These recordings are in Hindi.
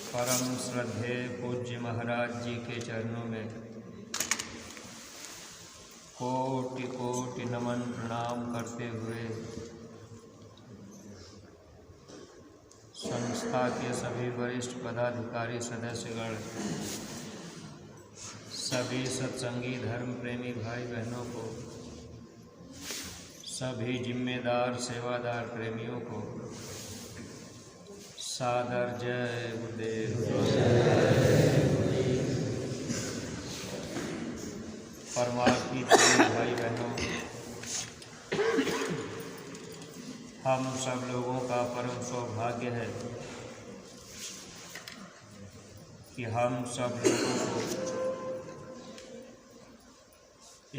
परम श्रद्धेय पूज्य महाराज जी के चरणों में कोटि कोटि नमन प्रणाम करते हुए संस्था के सभी वरिष्ठ पदाधिकारी सदस्यगण, सभी सत्संगी धर्म प्रेमी भाई बहनों को, सभी जिम्मेदार सेवादार प्रेमियों को सादर जय गुरुदेव। परमार्थी भाई बहनों, हम सब लोगों का परम सौभाग्य है कि हम सब लोगों को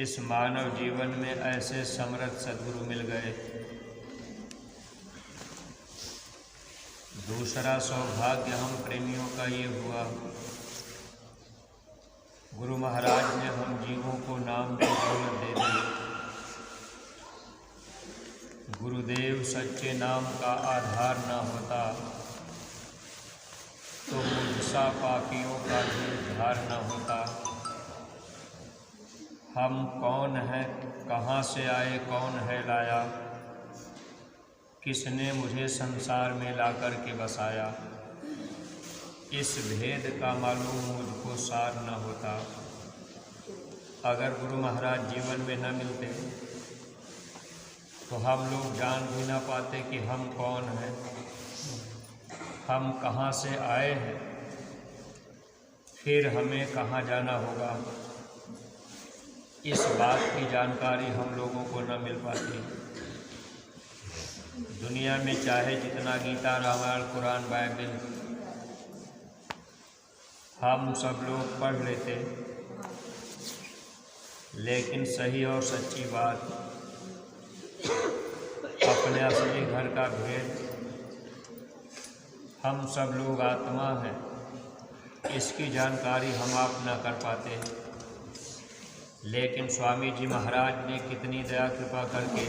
इस मानव जीवन में ऐसे समर्थ सद्गुरु मिल गए। दूसरा सौभाग्य हम प्रेमियों का ये हुआ, गुरु महाराज ने हम जीवों को नाम की दौलत दे दी। गुरुदेव सच्चे नाम का आधार न होता तो मुझसा पापियों का भी उद्धार न होता। हम कौन हैं, कहाँ से आए, कौन है लाया, किसने मुझे संसार में ला कर के बसाया, इस भेद का मालूम मुझको सार न होता। अगर गुरु महाराज जीवन में न मिलते तो हम लोग जान भी ना पाते कि हम कौन हैं, हम कहाँ से आए हैं, फिर हमें कहाँ जाना होगा। इस बात की जानकारी हम लोगों को न मिल पाती। दुनिया में चाहे जितना गीता, रामायण, कुरान, बाइबल हम सब लोग पढ़ लेते, लेकिन सही और सच्ची बात, अपने असली घर का भेद, हम सब लोग आत्मा हैं, इसकी जानकारी हम आप न कर पाते। लेकिन स्वामी जी महाराज ने कितनी दया कृपा करके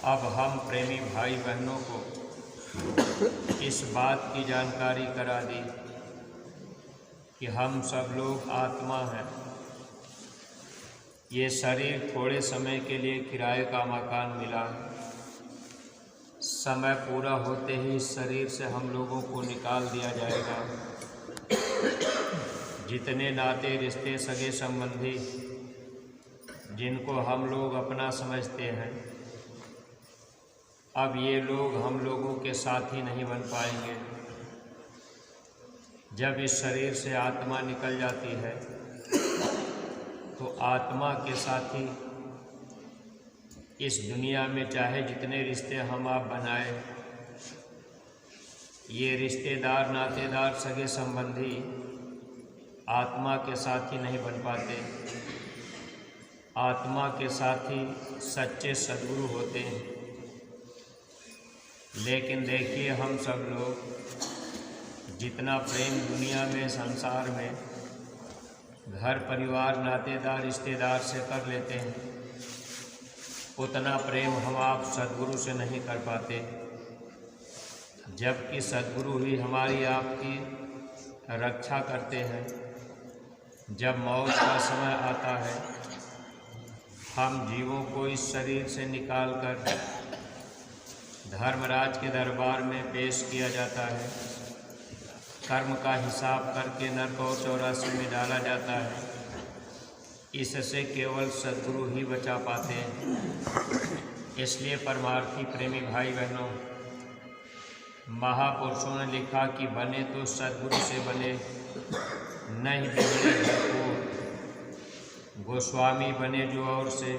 अब हम प्रेमी भाई बहनों को इस बात की जानकारी करा दी कि हम सब लोग आत्मा हैं। ये शरीर थोड़े समय के लिए किराए का मकान मिला, समय पूरा होते ही इस शरीर से हम लोगों को निकाल दिया जाएगा। जितने नाते रिश्ते सगे संबंधी जिनको हम लोग अपना समझते हैं, अब ये लोग हम लोगों के साथी नहीं बन पाएंगे। जब इस शरीर से आत्मा निकल जाती है तो आत्मा के साथी इस दुनिया में चाहे जितने रिश्ते हम आप बनाए, ये रिश्तेदार, नातेदार, सगे संबंधी आत्मा के साथी नहीं बन पाते। आत्मा के साथी सच्चे सद्गुरु होते हैं। लेकिन देखिए, हम सब लोग जितना प्रेम दुनिया में, संसार में, घर परिवार, नातेदार, रिश्तेदार से कर लेते हैं, उतना प्रेम हम आप सद्गुरु से नहीं कर पाते। जबकि सद्गुरु ही हमारी आपकी रक्षा करते हैं। जब मौत का समय आता है, हम जीवों को इस शरीर से निकालकर धर्मराज के दरबार में पेश किया जाता है। कर्म का हिसाब करके नरक और 84 में डाला जाता है। इससे केवल सद्गुरु ही बचा पाते हैं। इसलिए परमार्थी प्रेमी भाई बहनों, महापुरुषों ने लिखा कि बने तो सद्गुरु से बने, नहीं बिगड़े घर को। गोस्वामी बने जो और से,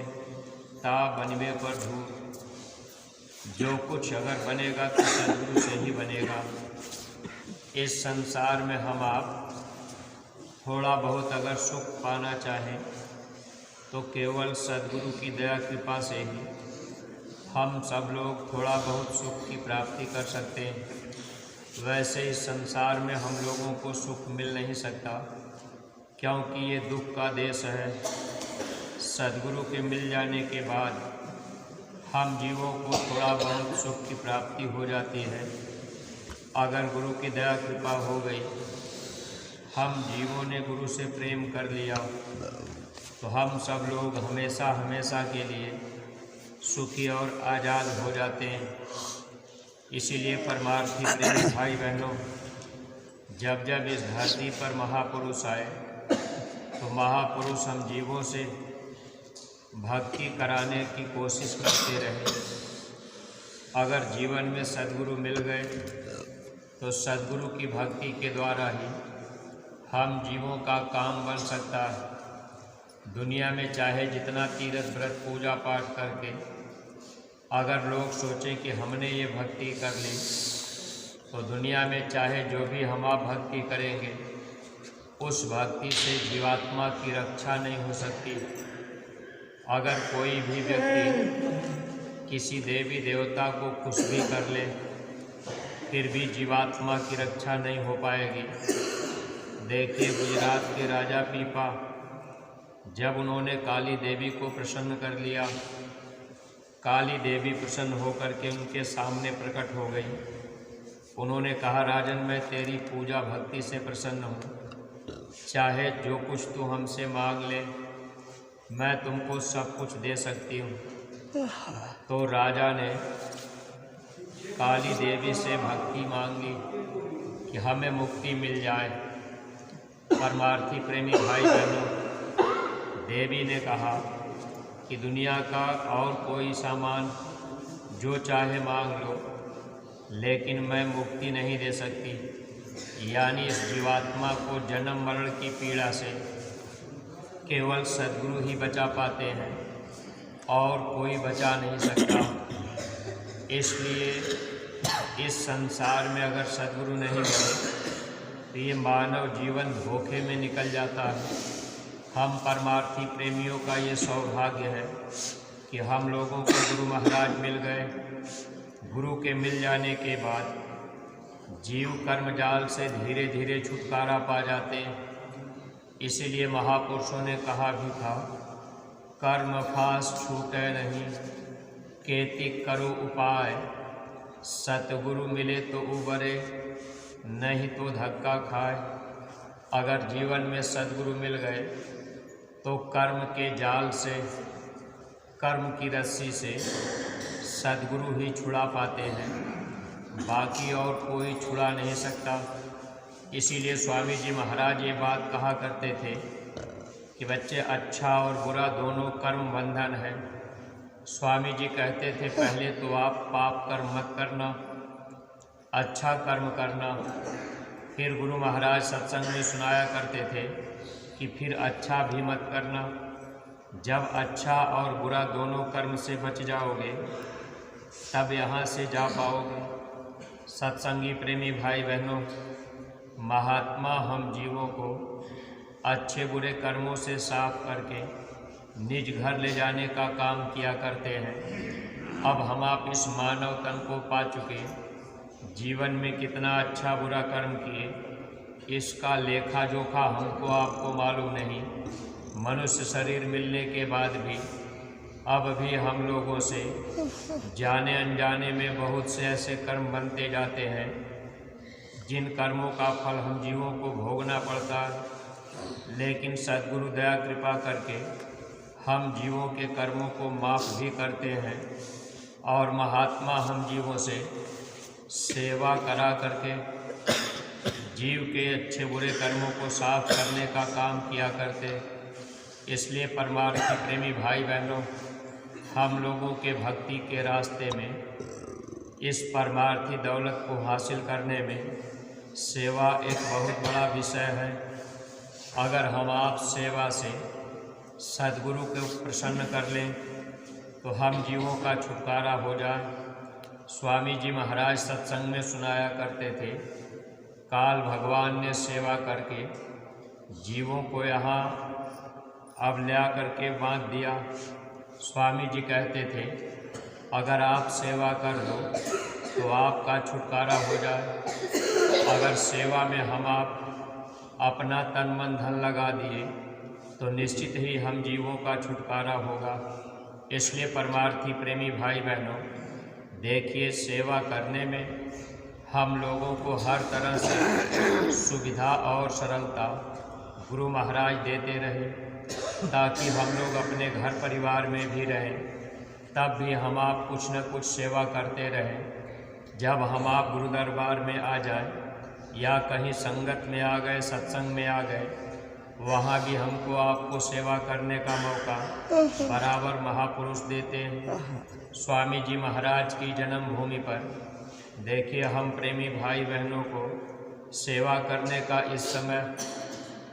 ता बनवे पर धूल। जो कुछ अगर बनेगा तो सद्गुरु से ही बनेगा। इस संसार में हम आप थोड़ा बहुत अगर सुख पाना चाहें तो केवल सद्गुरु की दया कृपा से ही हम सब लोग थोड़ा बहुत सुख की प्राप्ति कर सकते हैं। वैसे इस संसार में हम लोगों को सुख मिल नहीं सकता, क्योंकि ये दुख का देश है। सद्गुरु के मिल जाने के बाद हम जीवों को थोड़ा बहुत सुख की प्राप्ति हो जाती है। अगर गुरु की दया कृपा हो गई, हम जीवों ने गुरु से प्रेम कर लिया, तो हम सब लोग हमेशा हमेशा के लिए सुखी और आज़ाद हो जाते हैं। इसीलिए परमार्थी प्रेमी भाई बहनों, जब जब इस धरती पर महापुरुष आए तो महापुरुष हम जीवों से भक्ति कराने की कोशिश करते रहे। अगर जीवन में सद्गुरु मिल गए तो सद्गुरु की भक्ति के द्वारा ही हम जीवों का काम बन सकता है। दुनिया में चाहे जितना तीर्थ व्रत पूजा पाठ करके अगर लोग सोचें कि हमने ये भक्ति कर ली, तो दुनिया में चाहे जो भी हम आप भक्ति करेंगे, उस भक्ति से जीवात्मा की रक्षा नहीं हो सकती। अगर कोई भी व्यक्ति किसी देवी देवता को कुछ भी कर ले, फिर भी जीवात्मा की रक्षा नहीं हो पाएगी। देखिए, गुजरात के राजा पीपा, जब उन्होंने काली देवी को प्रसन्न कर लिया, काली देवी प्रसन्न होकर के उनके सामने प्रकट हो गई। उन्होंने कहा, राजन, मैं तेरी पूजा भक्ति से प्रसन्न हूँ, चाहे जो कुछ तू हमसे मांग ले, मैं तुमको सब कुछ दे सकती हूँ। तो राजा ने काली देवी से भक्ति मांगी कि हमें मुक्ति मिल जाए। परमार्थी प्रेमी भाई बहनों, देवी ने कहा कि दुनिया का और कोई सामान जो चाहे मांग लो, लेकिन मैं मुक्ति नहीं दे सकती। यानी इस जीवात्मा को जन्म मरण की पीड़ा से केवल सद्गुरु ही बचा पाते हैं और कोई बचा नहीं सकता। इसलिए इस संसार में अगर सद्गुरु नहीं मिले तो ये मानव जीवन धोखे में निकल जाता है। हम परमार्थी प्रेमियों का ये सौभाग्य है कि हम लोगों को गुरु महाराज मिल गए। गुरु के मिल जाने के बाद जीव कर्मजाल से धीरे धीरे छुटकारा पा जाते हैं। इसीलिए महापुरुषों ने कहा भी था, कर्म फास छूटे नहीं, केतिक करो उपाय, सतगुरु मिले तो उबरे, नहीं तो धक्का खाए। अगर जीवन में सद्गुरु मिल गए तो कर्म के जाल से, कर्म की रस्सी से सद्गुरु ही छुड़ा पाते हैं, बाकी और कोई छुड़ा नहीं सकता। इसीलिए स्वामी जी महाराज ये बात कहा करते थे कि बच्चे, अच्छा और बुरा दोनों कर्म बंधन है। स्वामी जी कहते थे, पहले तो आप पाप कर्म मत करना, अच्छा कर्म करना। फिर गुरु महाराज सत्संग में सुनाया करते थे कि फिर अच्छा भी मत करना। जब अच्छा और बुरा दोनों कर्म से बच जाओगे, तब यहाँ से जा पाओगे। सत्संगी प्रेमी भाई बहनों, महात्मा हम जीवों को अच्छे बुरे कर्मों से साफ करके निज घर ले जाने का काम किया करते हैं। अब हम आप इस मानव तन को पा चुके, जीवन में कितना अच्छा बुरा कर्म किए, इसका लेखा जोखा हमको आपको मालूम नहीं। मनुष्य शरीर मिलने के बाद भी अब भी हम लोगों से जाने अनजाने में बहुत से ऐसे कर्म बनते जाते हैं जिन कर्मों का फल हम जीवों को भोगना पड़ता है। लेकिन सद्गुरु दया कृपा करके हम जीवों के कर्मों को माफ़ भी करते हैं और महात्मा हम जीवों से सेवा करा करके जीव के अच्छे बुरे कर्मों को साफ करने का काम किया करते। इसलिए परमार्थी प्रेमी भाई बहनों, हम लोगों के भक्ति के रास्ते में इस परमार्थी दौलत को हासिल करने में सेवा एक बहुत बड़ा विषय है। अगर हम आप सेवा से सद्गुरु को प्रसन्न कर लें तो हम जीवों का छुटकारा हो जाए। स्वामी जी महाराज सत्संग में सुनाया करते थे, काल भगवान ने सेवा करके जीवों को यहाँ अब ला करके बांध दिया। स्वामी जी कहते थे, अगर आप सेवा कर दो तो आपका छुटकारा हो जाए। अगर सेवा में हम आप अपना तन मन धन लगा दिए तो निश्चित ही हम जीवों का छुटकारा होगा। इसलिए परमार्थी प्रेमी भाई बहनों, देखिए, सेवा करने में हम लोगों को हर तरह से सुविधा और सरलता गुरु महाराज देते रहे, ताकि हम लोग अपने घर परिवार में भी रहें। तब भी हम आप कुछ न कुछ सेवा करते रहें। जब हम आप गुरु दरबार में आ जाए या कहीं संगत में आ गए, सत्संग में आ गए, वहाँ भी हमको आपको सेवा करने का मौका बराबर महापुरुष देते हैं। स्वामी जी महाराज की जन्मभूमि पर देखिए, हम प्रेमी भाई बहनों को सेवा करने का इस समय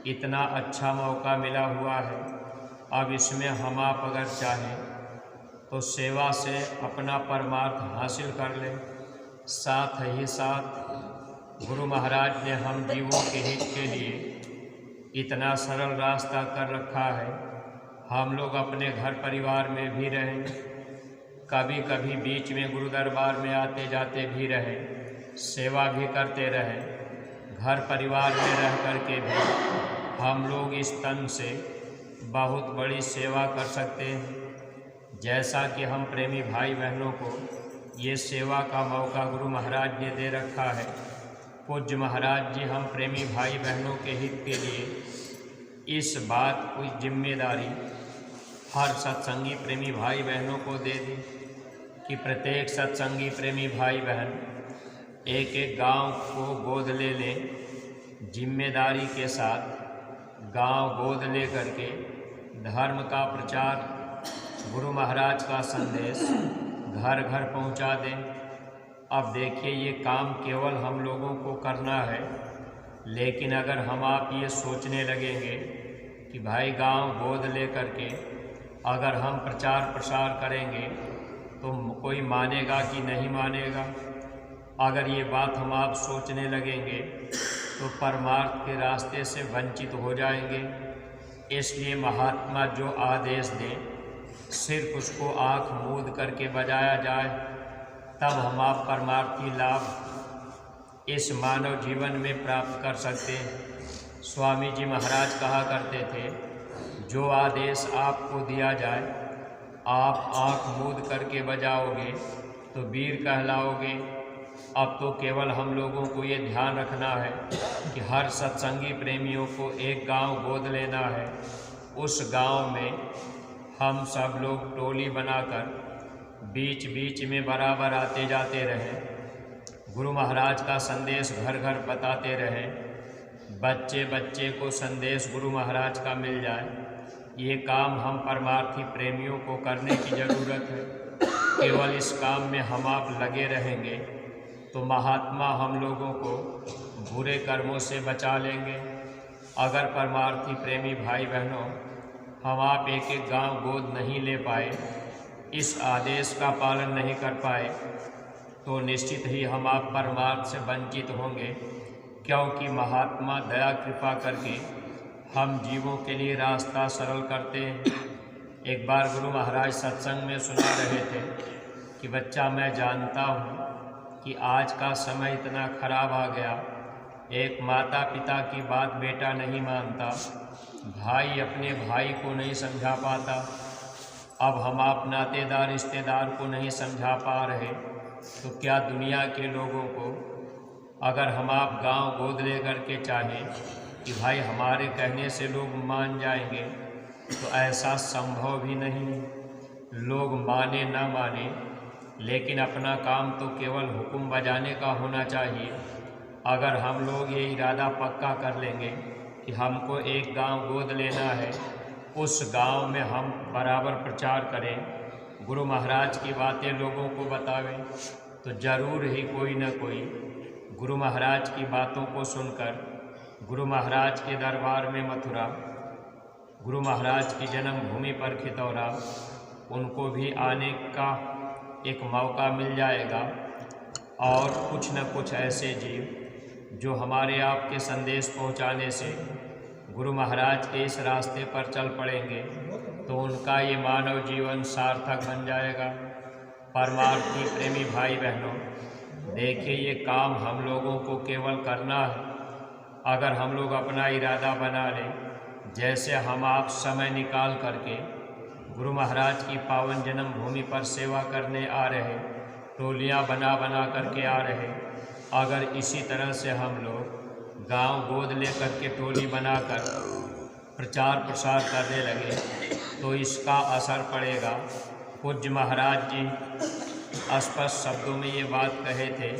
इतना अच्छा मौका मिला हुआ है। अब इसमें हम आप अगर चाहें तो सेवा से अपना परमार्थ हासिल कर लें। साथ ही साथ गुरु महाराज ने हम जीवों के हित के लिए इतना सरल रास्ता कर रखा है। हम लोग अपने घर परिवार में भी रहें, कभी कभी बीच में गुरु दरबार में आते जाते भी रहें, सेवा भी करते रहें। घर परिवार में रह कर के भी हम लोग इस तन से बहुत बड़ी सेवा कर सकते हैं। जैसा कि हम प्रेमी भाई बहनों को ये सेवा का मौका गुरु महाराज ने दे रखा है। पूज्य महाराज जी हम प्रेमी भाई बहनों के हित के लिए इस बात की जिम्मेदारी हर सत्संगी प्रेमी भाई बहनों को दे दी कि प्रत्येक सत्संगी प्रेमी भाई बहन एक एक गांव को गोद ले लें। जिम्मेदारी के साथ गांव गोद ले करके धर्म का प्रचार, गुरु महाराज का संदेश घर घर पहुंचा दें। अब देखिए, ये काम केवल हम लोगों को करना है, लेकिन अगर हम आप ये सोचने लगेंगे कि भाई गांव गोद ले करके अगर हम प्रचार प्रसार करेंगे तो कोई मानेगा कि नहीं मानेगा, अगर ये बात हम आप सोचने लगेंगे तो परमार्थ के रास्ते से वंचित हो जाएंगे। इसलिए महात्मा जो आदेश दें सिर्फ उसको आँख मूंद करके बजाया जाए, तब हम आप परमार्थी लाभ इस मानव जीवन में प्राप्त कर सकते हैं। स्वामी जी महाराज कहा करते थे, जो आदेश आपको दिया जाए आप आँख मूंद करके बजाओगे तो वीर कहलाओगे। अब तो केवल हम लोगों को ये ध्यान रखना है कि हर सत्संगी प्रेमियों को एक गांव गोद लेना है। उस गांव में हम सब लोग टोली बनाकर बीच बीच में बराबर आते जाते रहें, गुरु महाराज का संदेश घर घर बताते रहें, बच्चे बच्चे को संदेश गुरु महाराज का मिल जाए। ये काम हम परमार्थी प्रेमियों को करने की ज़रूरत है। केवल इस काम में हम आप लगे रहेंगे तो महात्मा हम लोगों को बुरे कर्मों से बचा लेंगे। अगर परमार्थी प्रेमी भाई बहनों हम आप एक एक गांव गोद नहीं ले पाए, इस आदेश का पालन नहीं कर पाए, तो निश्चित ही हम आप परमार्थ से वंचित होंगे, क्योंकि महात्मा दया कृपा करके हम जीवों के लिए रास्ता सरल करते हैं। एक बार गुरु महाराज सत्संग में सुना रहे थे कि बच्चा, मैं जानता हूँ कि आज का समय इतना खराब आ गया, एक माता पिता की बात बेटा नहीं मानता, भाई अपने भाई को नहीं समझा पाता, अब हम आप नातेदार रिश्तेदार को नहीं समझा पा रहे, तो क्या दुनिया के लोगों को अगर हम आप गांव गोद ले करके चाहें कि भाई हमारे कहने से लोग मान जाएंगे, तो ऐसा संभव भी नहीं। लोग माने ना माने, लेकिन अपना काम तो केवल हुक्म बजाने का होना चाहिए। अगर हम लोग ये इरादा पक्का कर लेंगे कि हमको एक गांव गोद लेना है, उस गांव में हम बराबर प्रचार करें, गुरु महाराज की बातें लोगों को बतावें, तो ज़रूर ही कोई न कोई गुरु महाराज की बातों को सुनकर गुरु महाराज के दरबार में मथुरा, गुरु महाराज की जन्मभूमि पर खितौरा, उनको भी आने का एक मौका मिल जाएगा। और कुछ न कुछ ऐसे जीव जो हमारे आपके संदेश पहुंचाने से गुरु महाराज के इस रास्ते पर चल पड़ेंगे, तो उनका ये मानव जीवन सार्थक बन जाएगा। परमार्थी प्रेमी भाई बहनों, देखिए, ये काम हम लोगों को केवल करना है। अगर हम लोग अपना इरादा बना लें, जैसे हम आप समय निकाल करके गुरु महाराज की पावन जन्मभूमि पर सेवा करने आ रहे, टोलियां बना बना करके आ रहे। अगर इसी तरह से हम लोग गांव गोद लेकर के टोली बनाकर प्रचार प्रसार करने लगे तो इसका असर पड़ेगा। पूज्य महाराज जी स्पष्ट शब्दों में ये बात कहे थे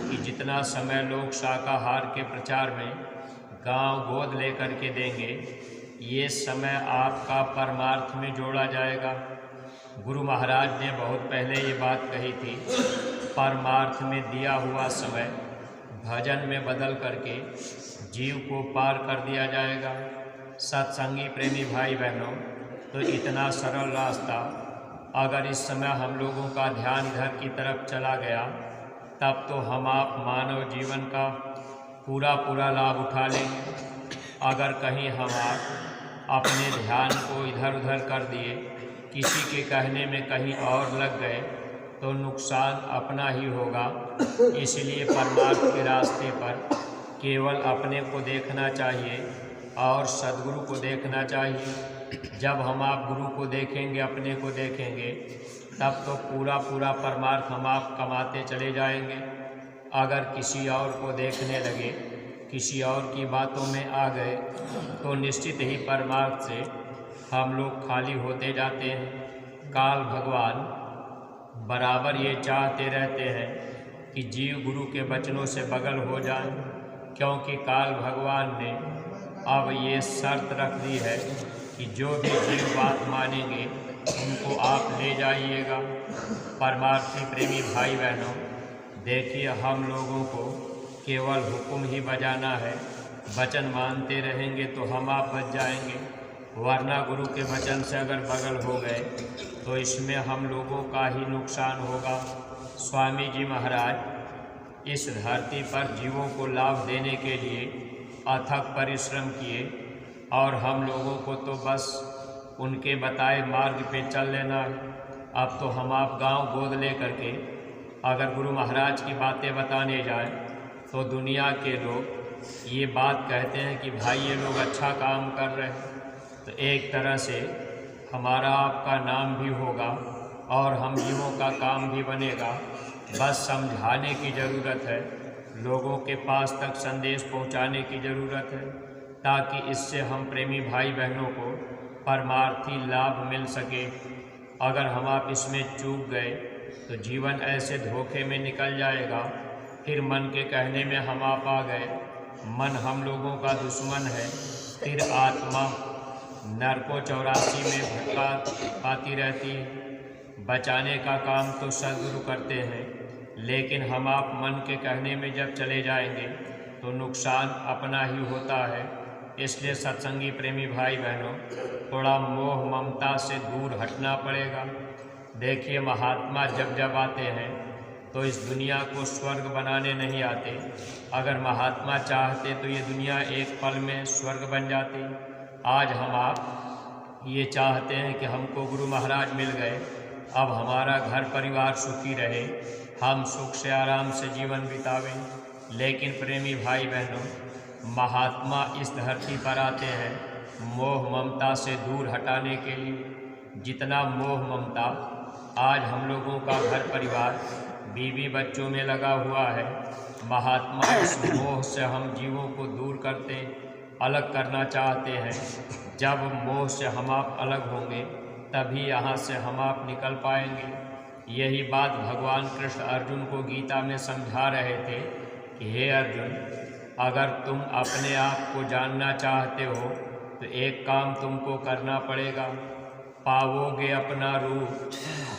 कि जितना समय लोग शाकाहार के प्रचार में गांव गोद लेकर के देंगे, ये समय आपका परमार्थ में जोड़ा जाएगा। गुरु महाराज ने बहुत पहले ये बात कही थी, परमार्थ में दिया हुआ समय भजन में बदल करके जीव को पार कर दिया जाएगा। सत्संगी प्रेमी भाई बहनों, तो इतना सरल रास्ता अगर इस समय हम लोगों का ध्यान इधर की तरफ चला गया, तब तो हम आप मानव जीवन का पूरा लाभ उठा लेंगे। अगर कहीं हम आप अपने ध्यान को इधर उधर कर दिए, किसी के कहने में कहीं और लग गए, तो नुकसान अपना ही होगा। इसलिए परमार्थ के रास्ते पर केवल अपने को देखना चाहिए और सद्गुरु को देखना चाहिए। जब हम आप गुरु को देखेंगे, अपने को देखेंगे, तब तो पूरा परमार्थ हम आप कमाते चले जाएंगे। अगर किसी और को देखने लगे, किसी और की बातों में आ गए, तो निश्चित ही परमार्थ से हम लोग खाली होते जाते हैं। काल भगवान बराबर ये चाहते रहते हैं कि जीव गुरु के वचनों से बगल हो जाए, क्योंकि काल भगवान ने अब ये शर्त रख दी है कि जो भी जीव बात मानेंगे उनको आप ले जाइएगा। परमार्थी प्रेमी भाई बहनों, देखिए हम लोगों को केवल हुक्म ही बजाना है। वचन मानते रहेंगे तो हम आप बच जाएंगे, वरना गुरु के वचन से अगर बगल हो गए तो इसमें हम लोगों का ही नुकसान होगा। स्वामी जी महाराज इस धरती पर जीवों को लाभ देने के लिए अथक परिश्रम किए, और हम लोगों को तो बस उनके बताए मार्ग पे चल लेना है। अब तो हम आप गांव गोद ले करके अगर गुरु महाराज की बातें बताने जाएं, तो दुनिया के लोग ये बात कहते हैं कि भाई ये लोग अच्छा काम कर रहे हैं। तो एक तरह से हमारा आपका नाम भी होगा और हम जीवों का काम भी बनेगा। बस समझाने की ज़रूरत है, लोगों के पास तक संदेश पहुंचाने की ज़रूरत है, ताकि इससे हम प्रेमी भाई बहनों को परमार्थी लाभ मिल सके। अगर हम आप इसमें चूक गए तो जीवन ऐसे धोखे में निकल जाएगा। फिर मन के कहने में हम आप आ गए, मन हम लोगों का दुश्मन है, फिर आत्मा नरकों 84 में भटका पाती रहती है। बचाने का काम तो सद्गुरु करते हैं, लेकिन हम आप मन के कहने में जब चले जाएंगे तो नुकसान अपना ही होता है। इसलिए सत्संगी प्रेमी भाई बहनों, थोड़ा मोह ममता से दूर हटना पड़ेगा। देखिए महात्मा जब आते हैं तो इस दुनिया को स्वर्ग बनाने नहीं आते। अगर महात्मा चाहते तो ये दुनिया एक पल में स्वर्ग बन जाती। आज हम आप ये चाहते हैं कि हमको गुरु महाराज मिल गए, अब हमारा घर परिवार सुखी रहे, हम सुख से आराम से जीवन बितावें। लेकिन प्रेमी भाई बहनों, महात्मा इस धरती पर आते हैं मोह ममता से दूर हटाने के लिए। जितना मोह ममता आज हम लोगों का घर परिवार बीवी बच्चों में लगा हुआ है, महात्मा इस मोह से हम जीवों को दूर करते, अलग करना चाहते हैं। जब मोह से हम आप अलग होंगे तभी यहाँ से हम आप निकल पाएंगे। यही बात भगवान कृष्ण अर्जुन को गीता में समझा रहे थे कि हे अर्जुन, अगर तुम अपने आप को जानना चाहते हो तो एक काम तुमको करना पड़ेगा। पाओगे अपना रूप,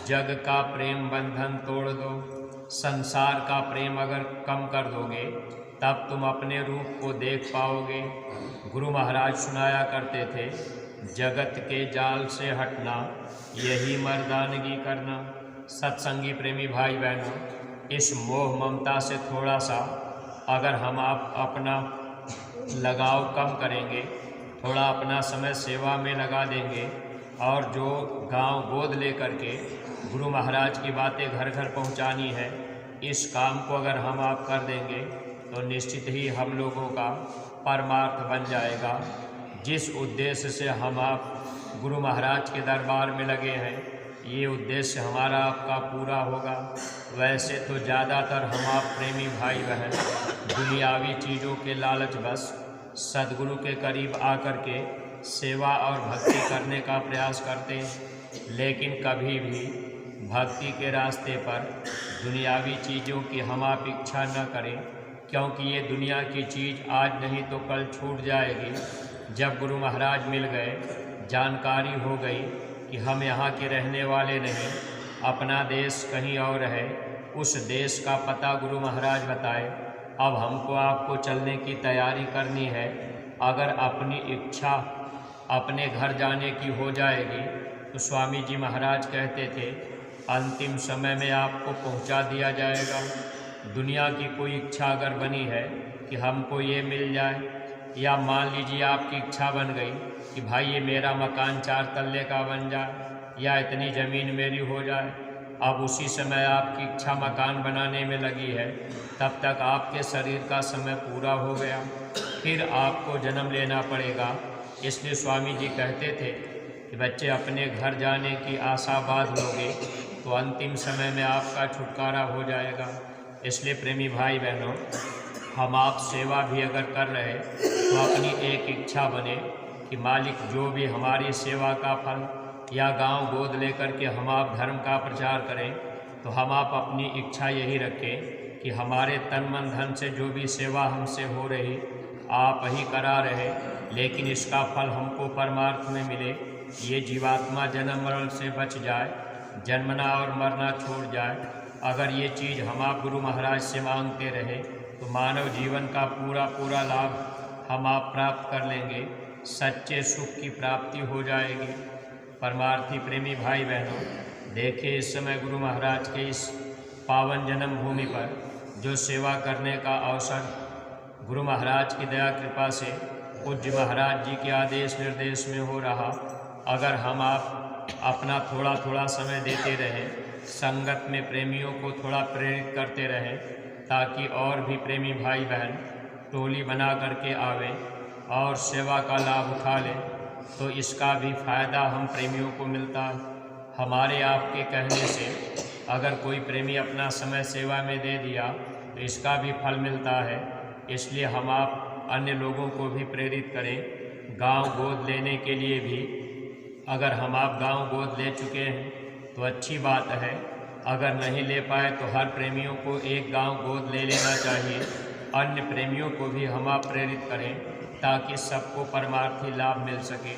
जग का प्रेम बंधन तोड़ दो। संसार का प्रेम अगर कम कर दोगे तब तुम अपने रूप को देख पाओगे। गुरु महाराज सुनाया करते थे, जगत के जाल से हटना यही मर्दानगी करना। सत्संगी प्रेमी भाई बहनों, इस मोह ममता से थोड़ा सा अगर हम आप अपना लगाव कम करेंगे, थोड़ा अपना समय सेवा में लगा देंगे, और जो गांव गोद लेकर के गुरु महाराज की बातें घर घर पहुंचानी है, इस काम को अगर हम आप कर देंगे तो निश्चित ही हम लोगों का परमार्थ बन जाएगा। जिस उद्देश्य से हम आप गुरु महाराज के दरबार में लगे हैं, ये उद्देश्य हमारा आपका पूरा होगा। वैसे तो ज़्यादातर हम आप प्रेमी भाई बहन दुनियावी चीज़ों के लालच बस सद्गुरु के करीब आकर के सेवा और भक्ति करने का प्रयास करते हैं, लेकिन कभी भी भक्ति के रास्ते पर दुनियावी चीज़ों की हम आप इच्छा न करें, क्योंकि ये दुनिया की चीज़ आज नहीं तो कल छूट जाएगी। जब गुरु महाराज मिल गए, जानकारी हो गई कि हम यहाँ के रहने वाले नहीं, अपना देश कहीं और है, उस देश का पता गुरु महाराज बताए। अब हमको आपको चलने की तैयारी करनी है। अगर अपनी इच्छा अपने घर जाने की हो जाएगी तो स्वामी जी महाराज कहते थे अंतिम समय में आपको पहुंचा दिया जाएगा। दुनिया की कोई इच्छा अगर बनी है कि हमको ये मिल जाए, या मान लीजिए आपकी इच्छा बन गई कि भाई ये मेरा मकान 4 तल्ले का बन जाए या इतनी ज़मीन मेरी हो जाए, अब उसी समय आपकी इच्छा मकान बनाने में लगी है, तब तक आपके शरीर का समय पूरा हो गया, फिर आपको जन्म लेना पड़ेगा। इसलिए स्वामी जी कहते थे कि बच्चे अपने घर जाने की आशा बांध लोगे तो अंतिम समय में आपका छुटकारा हो जाएगा। इसलिए प्रेमी भाई बहनों, हम आप सेवा भी अगर कर रहे तो अपनी एक इच्छा बने कि मालिक जो भी हमारी सेवा का फल या गांव गोद लेकर के हम आप धर्म का प्रचार करें, तो हम आप अपनी इच्छा यही रखें कि हमारे तन मन धन से जो भी सेवा हमसे हो रही आप ही करा रहे, लेकिन इसका फल हमको परमार्थ में मिले। ये जीवात्मा जन्म मरण से बच जाए, जन्मना और मरना छोड़ जाए। अगर ये चीज़ हम आप गुरु महाराज से मांगते रहे तो मानव जीवन का पूरा लाभ हम आप प्राप्त कर लेंगे, सच्चे सुख की प्राप्ति हो जाएगी। परमार्थी प्रेमी भाई बहनों, देखिए इस समय गुरु महाराज के इस पावन जन्म भूमि पर जो सेवा करने का अवसर गुरु महाराज की दया कृपा से पूज्य महाराज जी के आदेश निर्देश में हो रहा, अगर हम आप अपना थोड़ा समय देते रहें, संगत में प्रेमियों को थोड़ा प्रेरित करते रहें, ताकि और भी प्रेमी भाई बहन टोली बना करके आवें और सेवा का लाभ उठा लें, तो इसका भी फ़ायदा हम प्रेमियों को मिलता है। हमारे आपके कहने से अगर कोई प्रेमी अपना समय सेवा में दे दिया तो इसका भी फल मिलता है। इसलिए हम आप अन्य लोगों को भी प्रेरित करें गांव गोद लेने के लिए भी। अगर हम आप गांव गोद ले चुके हैं तो अच्छी बात है, अगर नहीं ले पाए तो हर प्रेमियों को एक गांव गोद ले लेना चाहिए। अन्य प्रेमियों को भी हम आप प्रेरित करें ताकि सबको परमार्थी लाभ मिल सके।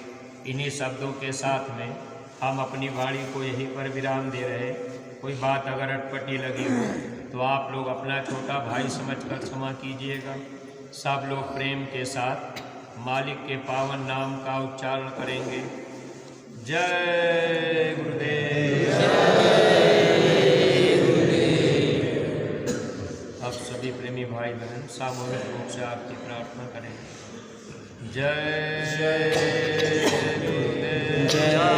इन्हीं शब्दों के साथ में हम अपनी वाणी को यहीं पर विराम दे रहे। कोई बात अगर अटपटी लगी हो तो आप लोग अपना छोटा भाई समझकर क्षमा कीजिएगा। सब लोग प्रेम के साथ मालिक के पावन नाम का उच्चारण करेंगे। जय गुरुदेव। अब सभी प्रेमी भाई बहन सामूहिक रूप से आपकी प्रार्थना करें। जय गुरुदेव।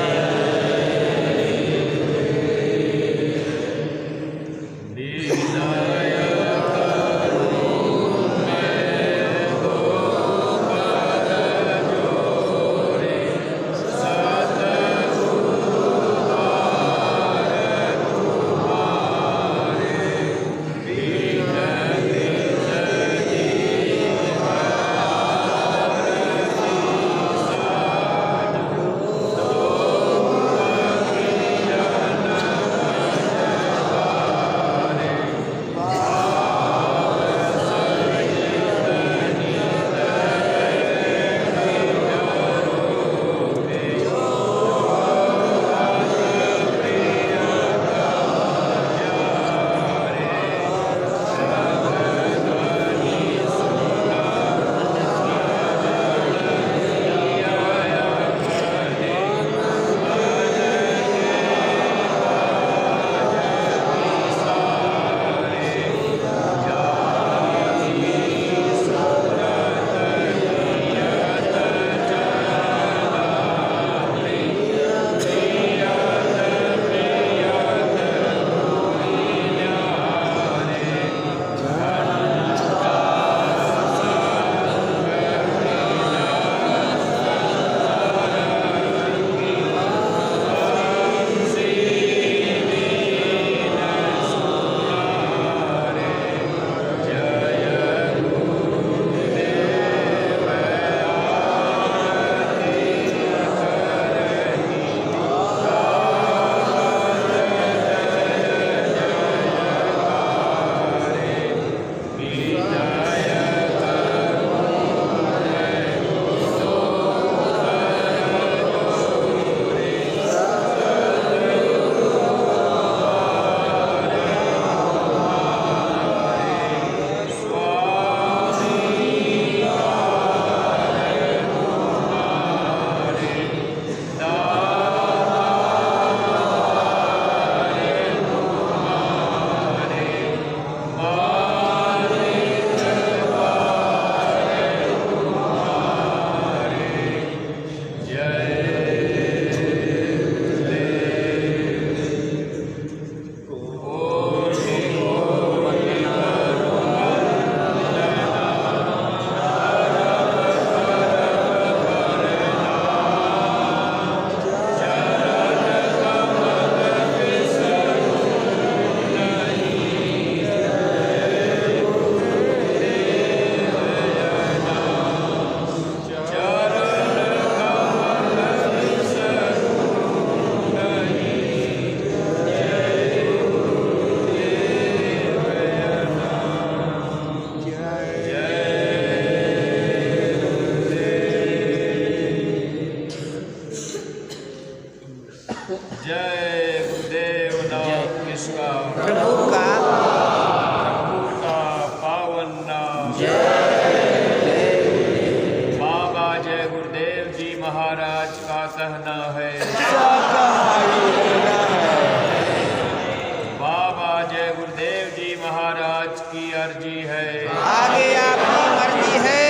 है। आगे आपकी मर्जी है।